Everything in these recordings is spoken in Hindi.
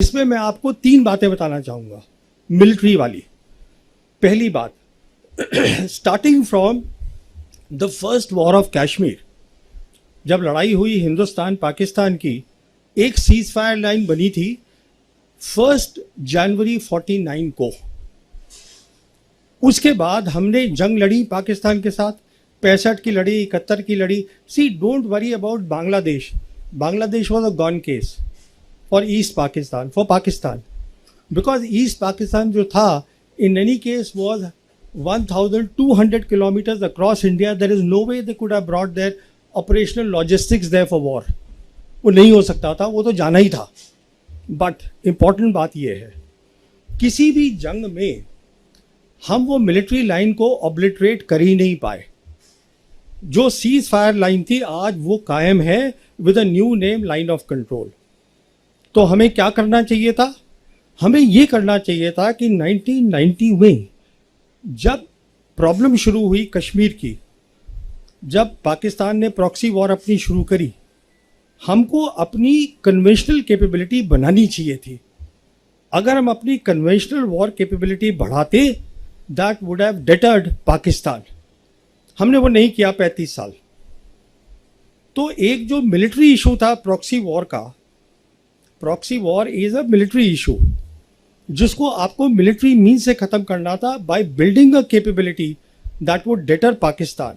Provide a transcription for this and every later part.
इसमें मैं आपको 3 बातें बताना चाहूँगा मिलिट्री वाली। पहली बात, starting from the first war of Kashmir, जब लड़ाई हुई हिंदुस्तान पाकिस्तान की, एक सीज फायर लाइन बनी थी 1 जनवरी 49 को। उसके बाद हमने जंग लड़ी पाकिस्तान के साथ, 65 की लड़ी, 71 की लड़ी। See, don't worry about Bangladesh. Bangladesh was a gone case for East Pakistan, for Pakistan, because East Pakistan जो था in any case was 1200 kilometers across India. There is no way they could have brought their operational logistics there for war. वो नहीं हो सकता था, वो तो जाना ही था। बट इम्पॉर्टेंट बात ये है, किसी भी जंग में हम वो मिलिट्री लाइन को ऑब्लिटरेट कर ही नहीं पाए। जो सीज फायर लाइन थी आज वो कायम है with a new name, line of control. तो हमें क्या करना चाहिए था? हमें ये करना चाहिए था कि 1990 में जब प्रॉब्लम शुरू हुई कश्मीर की, जब पाकिस्तान ने प्रॉक्सी वॉर अपनी शुरू करी, हमको अपनी कन्वेंशनल कैपेबिलिटी बनानी चाहिए थी। अगर हम अपनी कन्वेंशनल वॉर कैपेबिलिटी बढ़ाते, that would have deterred Pakistan. हमने वो नहीं किया 35 साल। तो एक जो मिलिट्री इशू था प्रॉक्सी वॉर का, proxy war is a military issue, जिसको आपको मिलिट्री मीन से खत्म करना था by building a capability that would deter Pakistan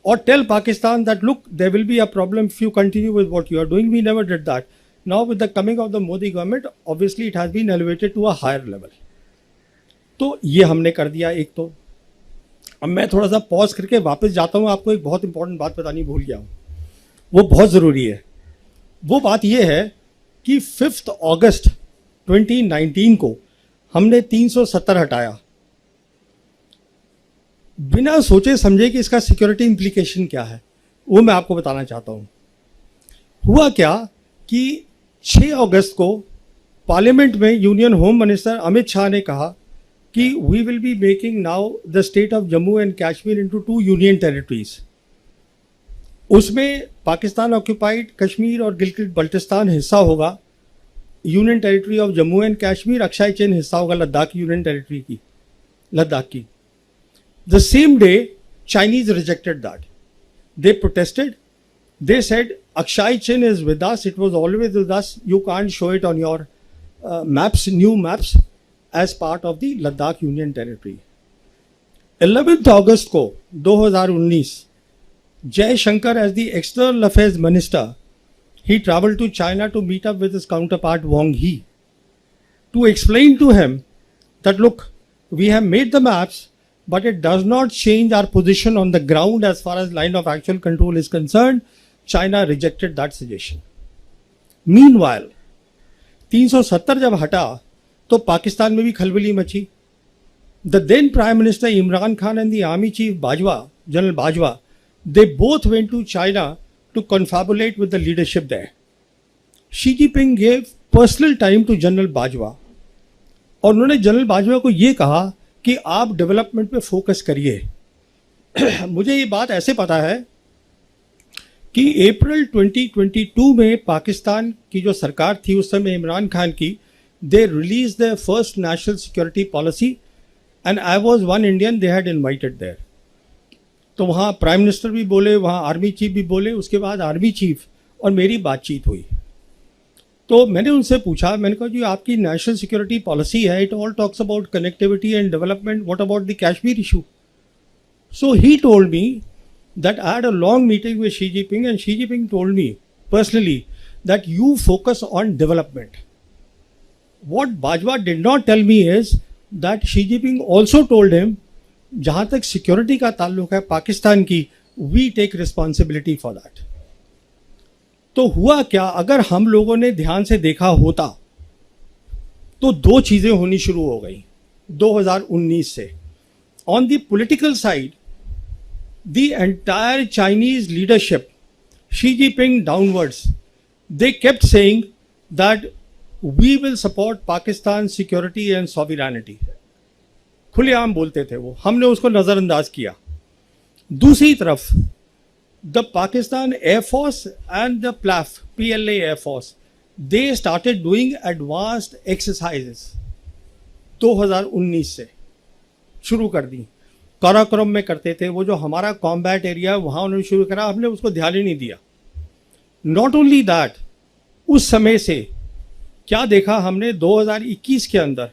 और tell Pakistan that look there will be a problem if you continue with what you are doing. We never did that. Now with the coming of the Modi government, obviously it has been elevated to a higher level. तो ये हमने कर दिया एक। तो अब मैं थोड़ा सा पॉज करके वापस जाता हूँ, आपको एक बहुत इंपॉर्टेंट बात बतानी भूल गया हूँ, वो बहुत ज़रूरी है। वो बात यह है कि 5 अगस्त 2019 को हमने 370 हटाया, बिना सोचे समझे कि इसका सिक्योरिटी इंप्लीकेशन क्या है, वो मैं आपको बताना चाहता हूं। हुआ क्या कि 6 अगस्त को पार्लियामेंट में union home minister Amit Shah ने कहा कि we will be making now the state of Jammu and Kashmir into 2 union territories. उसमें पाकिस्तान ऑक्यूपाइड कश्मीर और गिलगित बल्टिस्तान हिस्सा होगा, union territory of Jammu and Kashmir, Aksai Chin हिस्सा होगा लद्दाख यूनियन टेरिटरी की, लद्दाख की। The same day Chinese rejected that. They protested, they said Aksai Chin is with us, it was always with us, you can't show it on your maps, new maps as part of the Ladakh union territory. 11 अगस्त को 2019 Jaishankar as the external affairs minister, he traveled to China to meet up with his counterpart Wang Yi to explain to him that look, we have made the maps, but it does not change our position on the ground as far as line of actual control is concerned. China rejected that suggestion. Meanwhile, 370 जब हटा तो पाकिस्तान में भी खलबली मची। The then Prime Minister Imran Khan and the Army Chief Bajwa, General Bajwa, they both went to China to confabulate with the leadership there. Xi Jinping gave personal time to general Bajwa और उन्होंने जनरल बाजवा को ये कहा कि आप डेवलपमेंट पे फोकस करिए। मुझे ये बात ऐसे पता है कि अप्रैल 2022 में पाकिस्तान की जो सरकार थी उस समय इमरान खान की, they release their first national security policy and I was one Indian they had invited there. तो वहाँ प्राइम मिनिस्टर भी बोले, वहाँ आर्मी चीफ भी बोले, उसके बाद आर्मी चीफ और मेरी बातचीत हुई। तो मैंने उनसे पूछा, मैंने कहा जी आपकी नेशनल सिक्योरिटी पॉलिसी है, it all talks about connectivity and development, what about the Kashmir issue? So he told me that I had a long meeting with Xi Jinping and Xi Jinping told me personally that you focus on development. What Bajwa did not tell me is that Xi Jinping also told him, जहाँ तक सिक्योरिटी का ताल्लुक है पाकिस्तान की, we take responsibility for that. तो हुआ क्या, अगर हम लोगों ने ध्यान से देखा होता तो 2 चीजें होनी शुरू हो गई 2019 से। On the political side, the entire Chinese leadership, Xi Jinping downwards, they kept saying that we will support Pakistan security and sovereignty. खुलेआम बोलते थे वो, हमने उसको नज़रअंदाज किया। दूसरी तरफ the Pakistan air force and the PLAAF, PLA air force, they started doing advanced exercises 2019 से शुरू कर दी। काराकोरम में करते थे, वो जो हमारा कॉम्बैट एरिया वहाँ उन्होंने शुरू करा, हमने उसको ध्यान ही नहीं दिया। नॉट ओनली दैट, उस समय से क्या देखा हमने 2021 के अंदर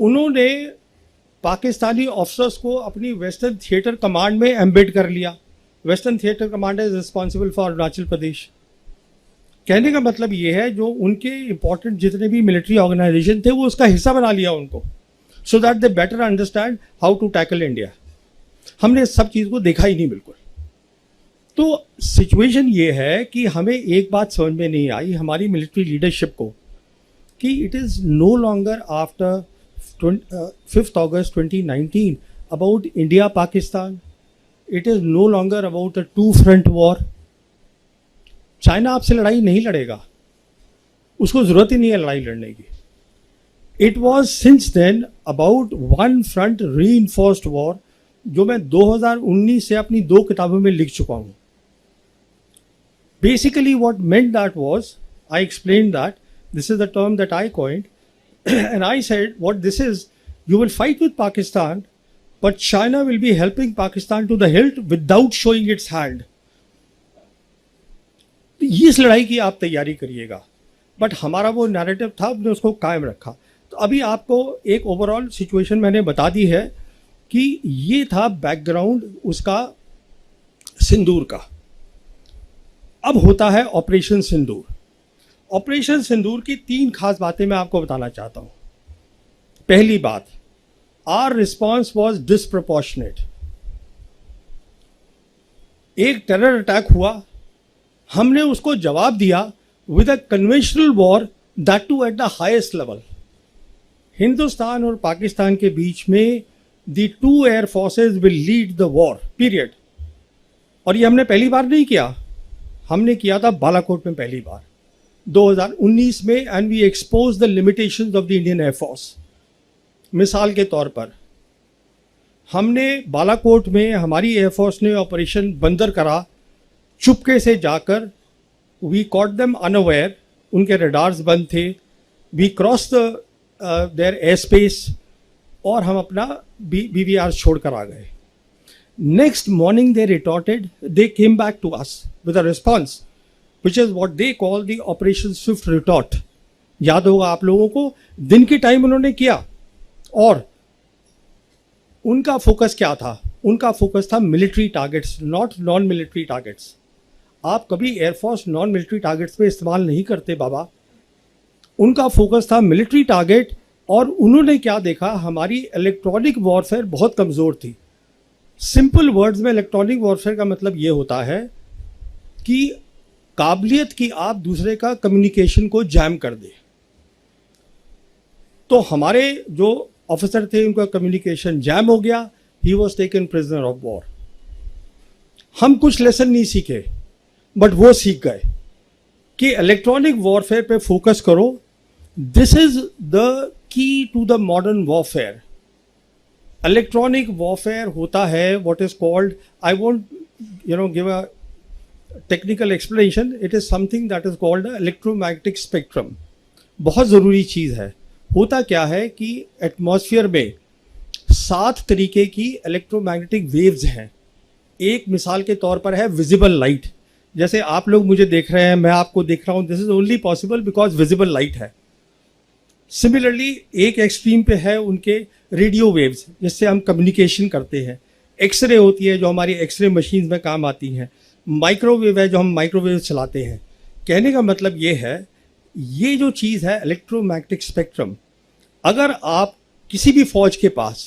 उन्होंने पाकिस्तानी ऑफिसर्स को अपनी वेस्टर्न थिएटर कमांड में एम्बेड कर लिया। Western theatre command is responsible for Arunachal Pradesh. कहने का मतलब ये है जो उनके इंपॉर्टेंट जितने भी मिलिट्री ऑर्गेनाइजेशन थे वो उसका हिस्सा बना लिया उनको, so that they better understand how to tackle India. हमने इस सब चीज़ को देखा ही नहीं बिल्कुल। तो सिचुएशन ये है कि हमें एक बात समझ में नहीं आई हमारी मिलिट्री लीडरशिप को कि it is no longer after 5th August 2019 about India Pakistan. It is no longer about a two front war. China आपसे लड़ाई नहीं लड़ेगा, उसको ज़रूरत ही नहीं है लड़ाई लड़ने की। It was since then about one front reinforced war, जो मैं 2019 से अपनी 2 किताबों में लिख चुका हूँ। Basically what meant that was, I explain that this is the term that I coined and I said what this is, you will fight with Pakistan but China will be helping Pakistan to the hilt without showing its hand. इस लड़ाई की आप तैयारी करिएगा, बट हमारा वो नैरेटिव था, हमने उसको कायम रखा। तो अभी आपको एक ओवरऑल सिचुएशन मैंने बता दी है कि ये था बैकग्राउंड उसका सिंदूर का। अब होता है ऑपरेशन सिंदूर। ऑपरेशन सिंदूर की 3 खास बातें मैं आपको बताना चाहता हूं। पहली बात, आवर रिस्पॉन्स वॉज डिसप्रोपोर्शनेट। एक टेरर अटैक हुआ, हमने उसको जवाब दिया with a conventional war, that too at the highest level. Hindustan और पाकिस्तान के बीच में the 2 air forces will lead the war period. और ये हमने पहली बार नहीं किया, हमने किया था बालाकोट में पहली बार 2019 में, and we expose the limitations of the Indian air force. मिसाल के तौर पर हमने बालाकोट में हमारी एयरफोर्स ने ऑपरेशन बंदर करा, चुपके से जाकर वी कॉट देम अनअवेयर, उनके रडार्स बंद थे, we cross their air space और हम अपना BVR छोड़कर आ गए। Next morning they retorted, they came back to us with a response which is what they call the Operation Swift Retort। याद होगा आप लोगों को, दिन के टाइम उन्होंने किया और उनका फोकस क्या था? उनका फोकस था military targets, not non military targets. आप कभी एयरफोर्स नॉन मिलिट्री टारगेट्स पे इस्तेमाल नहीं करते बाबा। उनका फोकस था मिलिट्री टारगेट, और उन्होंने क्या देखा, हमारी इलेक्ट्रॉनिक वॉरफेयर बहुत कमज़ोर थी। सिंपल वर्ड्स में इलेक्ट्रॉनिक वॉरफेयर का मतलब ये होता है कि काबिलियत की आप दूसरे का कम्युनिकेशन को जैम कर दे। तो हमारे जो ऑफिसर थे उनका कम्युनिकेशन जैम हो गया, he was taken prisoner of war. हम कुछ लेसन नहीं सीखे, बट वो सीख गए कि इलेक्ट्रॉनिक वॉरफेयर पे फोकस करो। This is the key to the modern warfare. Electronic warfare होता है what is called, I won't give a technical explanation, it is something that is called electromagnetic spectrum. बहुत ज़रूरी चीज़ है। होता क्या है कि एटमॉस्फेयर में 7 तरीके की इलेक्ट्रोमैग्नेटिक वेव्स हैं। एक मिसाल के तौर पर है विजिबल लाइट। जैसे आप लोग मुझे देख रहे हैं, मैं आपको देख रहा हूँ, this is only possible because visible light है। सिमिलरली एक एक्सट्रीम पे है उनके रेडियो वेव्स, जिससे हम कम्युनिकेशन करते हैं। एक्सरे होती है जो हमारी एक्सरे मशीन में काम आती हैं। माइक्रोवेव है जो हम माइक्रोवेव चलाते हैं। कहने का मतलब ये है, ये जो चीज़ है इलेक्ट्रोमैग्नेटिक स्पेक्ट्रम, अगर आप किसी भी फौज के पास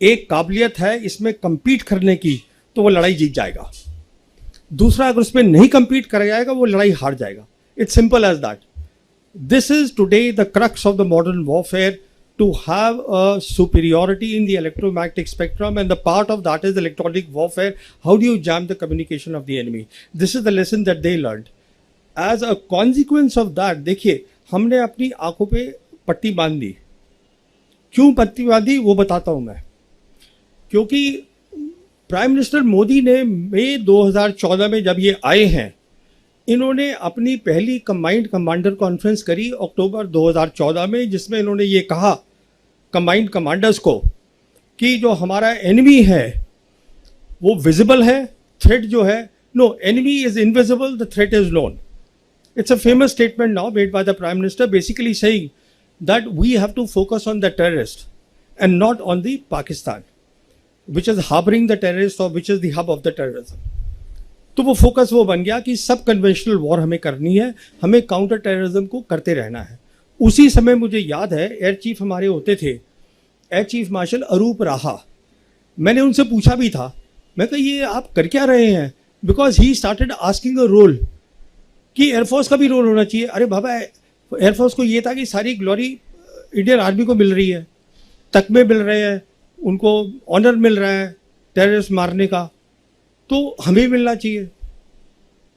एक काबिलियत है इसमें compete करने की, तो वो लड़ाई जीत जाएगा। दूसरा अगर उसमें नहीं compete कर जाएगा, वो लड़ाई हार जाएगा। It's simple as that. This is today the crux of the modern warfare, to have a superiority in the electromagnetic spectrum, and the part of that is electronic warfare. How do you jam the communication of the enemy? This is the lesson that they learned. As a consequence of that, देखिए हमने अपनी आंखों पे पट्टी बांध दी। क्यों पट्टी बांधी वो बताता हूँ मैं। क्योंकि प्राइम मिनिस्टर मोदी ने मई 2014 में जब ये आए हैं, इन्होंने अपनी पहली कंबाइंड कमांडर कॉन्फ्रेंस करी अक्टूबर 2014 में, जिसमें इन्होंने ये कहा कंबाइंड कमांडर्स को कि जो हमारा एनिमी है वो विजिबल है, थ्रेट जो है, no, enemy is invisible, the threat is known. It's a famous statement now made by the Prime Minister, basically saying that we have to focus on the terrorist and not on the Pakistan, which is harboring the terrorist or which is the hub of the terrorism. तो वो फोकस वो बन गया कि सब कन्वेंशनल वॉर हमें करनी है, हमें काउंटर टेररिज्म को करते रहना है. उसी समय मुझे याद है एयर चीफ हमारे होते थे, एयर चीफ मार्शल अरूप राहा. मैंने उनसे पूछा भी था, मैं कहा ये आप कर क्या रहे हैं, because he started asking a role कि एयरफोर्स का भी रोल होना चाहिए. अरे बाबा, एयरफोर्स को ये था कि सारी ग्लोरी इंडियन आर्मी को मिल रही है, तकमे मिल रहे हैं, उनको ऑनर मिल रहा है टेररिस्ट मारने का, तो हमें मिलना चाहिए.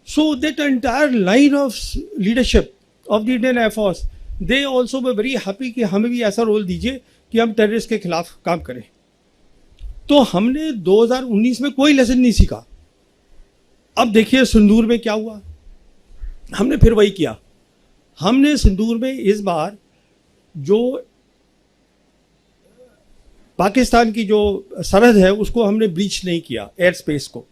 So that entire line of leadership of the Indian air force, they also way very happy कि हमें भी ऐसा रोल दीजिए कि हम टेररिस्ट के खिलाफ काम करें. तो हमने 2019 में कोई लेसन नहीं सीखा. अब देखिए सिंदूर में क्या हुआ, हमने फिर वही किया. हमने सिंदूर में इस बार जो पाकिस्तान की जो सरहद है उसको हमने ब्रीच नहीं किया, एयर स्पेस को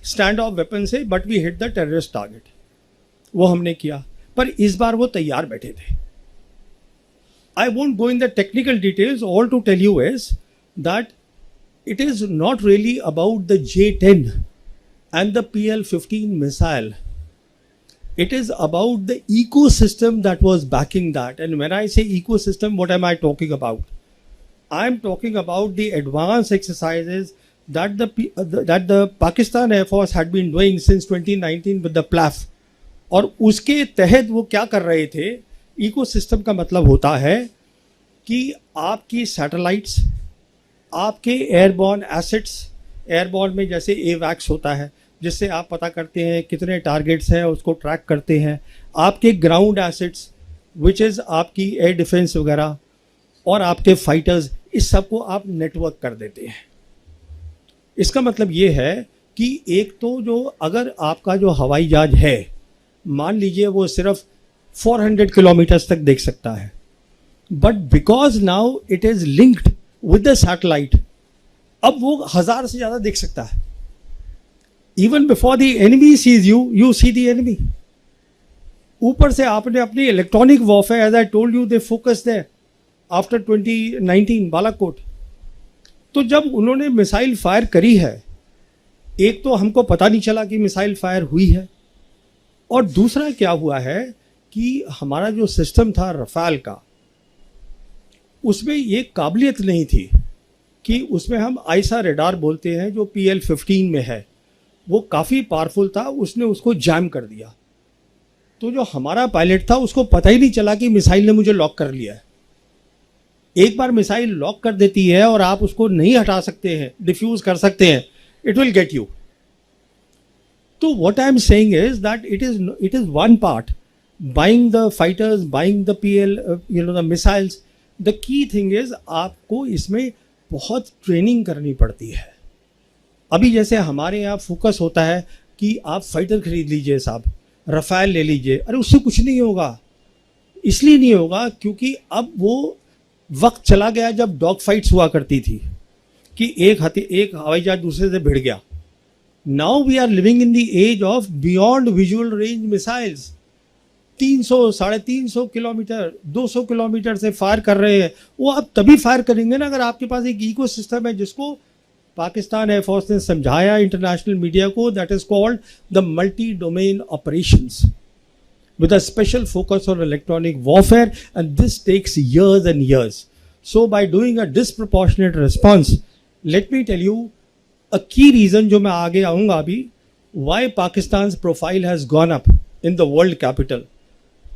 स्टैंड ऑफ वेपन से, but we hit the terrorist target, वो हमने किया. पर इस बार वो तैयार बैठे थे. I won't go in the technical details, all to tell you is that it is not really about the J-10 and the PL-15 missile. It is about the ecosystem that was backing that. And when I say ecosystem, what am I talking about? I am talking about the advanced exercises that the Pakistan Air Force had been doing since 2019 with the PLAF. और उसके तहत वो क्या कर रहे थे, इकोसिस्टम का मतलब होता है कि आपकी सैटेलाइट्स, आपके एयरबॉर्न एसेट्स, एयरबॉर्न में जैसे AWACS होता है जिससे आप पता करते हैं कितने टारगेट्स हैं, उसको ट्रैक करते हैं, आपके ग्राउंड एसेट्स विच इज़ आपकी एयर डिफेंस वगैरह, और आपके फाइटर्स, इस सब को आप नेटवर्क कर देते हैं. इसका मतलब ये है कि एक तो जो अगर आपका जो हवाई जहाज है, मान लीजिए वो सिर्फ 400 किलोमीटर्स तक देख सकता है, but because now it is linked with the satellite, अब वो 1000 से ज़्यादा देख सकता है. Even before the enemy sees you, you see the enemy. ऊपर से आपने अपनी electronic warfare, as I told you, they focus there after 2019 Balakot. तो जब उन्होंने मिसाइल फायर करी है, एक तो हमको पता नहीं चला कि मिसाइल फायर हुई है, और दूसरा क्या हुआ है कि हमारा जो सिस्टम था रफाल का, उसमें ये काबिलियत नहीं थी कि उसमें हम आइसा रेडार बोलते हैं जो PL-15 में है, वो काफ़ी पावरफुल था, उसने उसको जैम कर दिया. तो जो हमारा पायलट था उसको पता ही नहीं चला कि मिसाइल ने मुझे लॉक कर लिया है. एक बार मिसाइल लॉक कर देती है और आप उसको नहीं हटा सकते हैं, डिफ्यूज कर सकते हैं, इट विल गेट यू. तो what I am saying is that it is one part, buying the fighters, buying the PL, the missiles. The key thing is आपको इसमें बहुत ट्रेनिंग करनी पड़ती है. अभी जैसे हमारे यहाँ फोकस होता है कि आप फाइटर खरीद लीजिए साहब, रफाल ले लीजिए, अरे उससे कुछ नहीं होगा. इसलिए नहीं होगा क्योंकि अब वो वक्त चला गया जब डॉग फाइट्स हुआ करती थी कि एक हवाई जहाज दूसरे से भिड़ गया. Now we are living in the age of beyond visual range missiles. 300, 350 kilometre, 200 kilometre से फायर कर रहे हैं. वो आप तभी फायर करेंगे ना अगर आपके पास एक इको सिस्टम है, जिसको पाकिस्तान एयरफोर्स ने समझाया इंटरनेशनल मीडिया को, that is called the multi domain operations with a special focus on electronic warfare, and this takes years and years. So by doing a disproportionate response, let me tell you a key reason जो मैं आगे आऊँगा अभी, why Pakistan's profile has gone up in the world capital.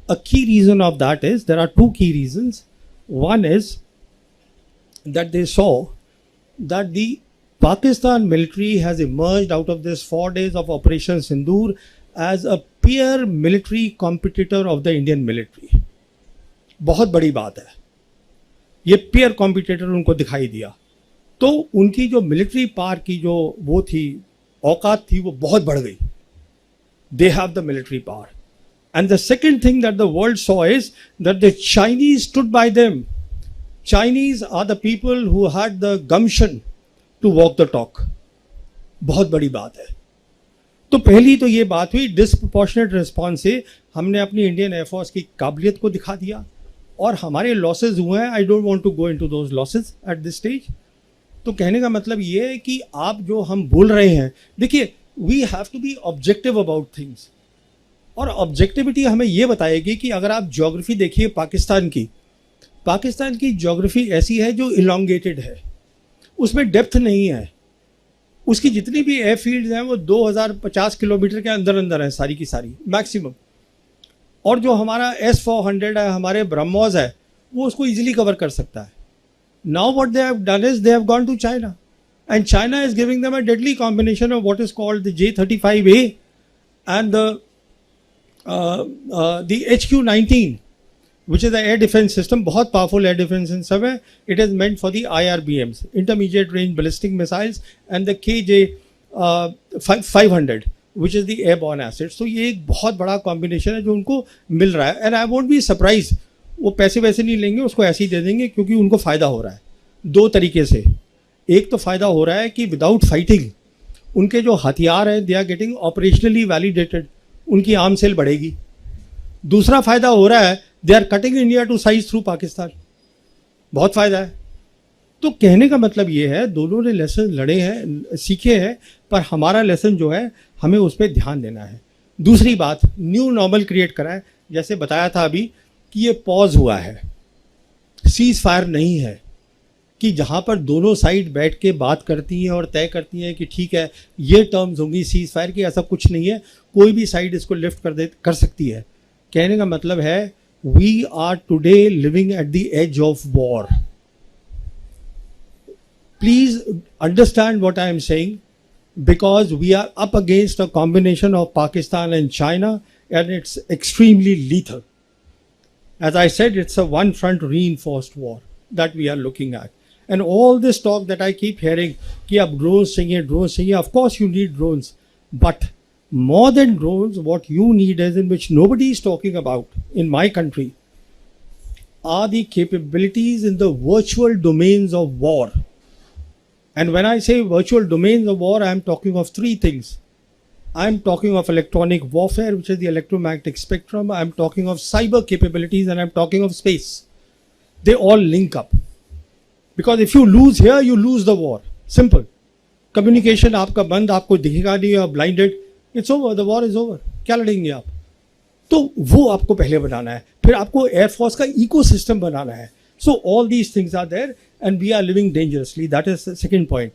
A key reason of that is, there are two key reasons. One is that they saw that the Pakistan military has emerged out of this 4 days of Operation Sindoor as a peer military competitor of the Indian military. बहुत बड़ी बात है, ये peer competitor उनको दिखाई दिया. तो उनकी जो मिलिट्री पावर की जो वो थी, औकात थी, वो बहुत बढ़ गई. they have the military power. And the second thing that the world saw is that the Chinese stood by them. Chinese are the people who had the gumption to walk the talk. बहुत बड़ी बात है. तो पहली तो ये बात हुई, डिसप्रोपोर्शनेट रिस्पॉन्स से हमने अपनी इंडियन एयरफोर्स की काबिलियत को दिखा दिया और हमारे लॉसेज हुए हैं. I don't want to go into those losses at this stage. तो कहने का मतलब ये है कि आप जो हम बोल रहे हैं, देखिए, we have to be objective about things. और ऑब्जेक्टिविटी हमें ये बताएगी कि अगर आप ज्योग्राफी देखिए पाकिस्तान की ज्योग्राफी ऐसी है जो इलोंगेटेड है, उसमें डेप्थ नहीं है. उसकी जितनी भी एयरफील्ड्स हैं वो 2050 किलोमीटर के अंदर अंदर है सारी की सारी मैक्सिमम. और जो हमारा S-400 है, हमारे ब्रह्मोस है, वो उसको इजीली कवर कर सकता है. Now what they have done is they have gone to China and China is giving them a deadly combination of what is called the J-35A and the HQ-19 which is the air defense system. बहुत powerful air defense system है. It is meant for the IRBMs, intermediate range ballistic missiles, and the KJ-500 which is the airborne assets. तो ये एक बहुत बड़ा कॉम्बिनेशन है जो उनको मिल रहा है. And I won't be surprise, वो पैसे वैसे नहीं लेंगे, उसको ऐसे ही दे देंगे क्योंकि उनको फ़ायदा हो रहा है दो तरीके से. एक तो फ़ायदा हो रहा है कि विदाउट फाइटिंग उनके जो हथियार हैं they are getting operationally validated, उनकी आर्म सेल बढ़ेगी. दूसरा फ़ायदा हो रहा है, they are cutting India to size through Pakistan. बहुत फ़ायदा है. तो कहने का मतलब ये है, दोनों ने लेसन लड़े हैं, सीखे हैं, पर हमारा लेसन जो है हमें उस पर ध्यान देना है. दूसरी बात, न्यू नॉर्मल क्रिएट करा है. जैसे बताया था अभी कि ये पॉज हुआ है, सीज फायर नहीं है कि जहाँ पर दोनों साइड बैठ के बात करती हैं और तय करती हैं कि ठीक है ये टर्म्स होंगी सीज फायर की. ऐसा कुछ नहीं है, कोई भी साइड इसको लिफ्ट कर सकती है. कहने का मतलब है we are today living at the edge of war. Please understand what I am saying, because we are up against a combination of Pakistan and China, and it's extremely lethal. As I said, it's a one front reinforced war that we are looking at. And all this talk that I keep hearing कि अब drones चाहिए, of course you need drones, but more than drones, what you need is, in which nobody is talking about in my country, are the capabilities in the virtual domains of war. And when I say virtual domains of war, I am talking of three things. I am talking of electronic warfare, which is the electromagnetic spectrum. I am talking of cyber capabilities, and I am talking of space. They all link up. Because if you lose here, you lose the war. Simple. Communication आपका बंद, आपको दिखेगा नहीं, you are blinded. It's over, the war is over. क्या लड़ेंगे आप? तो वो आपको पहले बनाना है, फिर आपको एयरफोर्स का इकोसिस्टम बनाना है. So all these things are there and we are living dangerously. That is the second point.